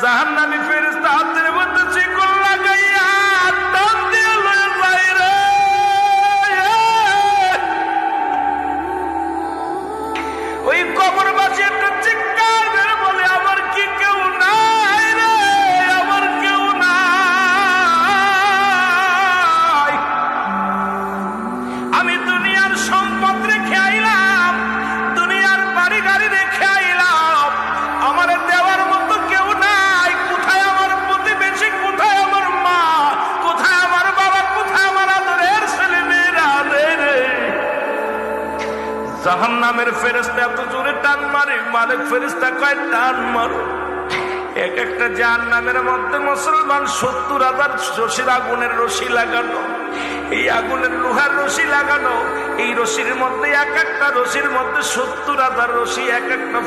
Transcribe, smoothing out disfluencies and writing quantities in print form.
জাহান্নামী ফেরেশতা হাতের মধ্যে শিকল লাগাইয়া টান দিয়ে লয়ে যায় রে। ওই কবরবাসী একটা চিৎকার করে বলে, আমার কি কেউ নাই রে, আমার কেউ নাই। আমি দুনিয়ার সম্পদ রেখে আইলাম, দুনিয়ার বাড়ি গাড়ি রেখে আইলাম, আমার দেওয়ার মতো কেউ নাই। কোথায় আমার প্রতিবেশী, কোথায় আমার মা, কোথায় আমার বাবা, কোথায় আমার আদরের ছেলে মেয়েরা রে রে। জাহান্নামের ফেরেশতা এত জোরে টান মারে, মালিক ফেরেশতা কয় টান মারো। এক একটা জাহান্নামের মধ্যে মুসলমান 70,000 রশির আগুনের রশি লাগানো, এই আগুনের লোহার রশি লাগানো, এই রশির মধ্যে এক একটা রশির মধ্যে 70,000 রশি, এক একটা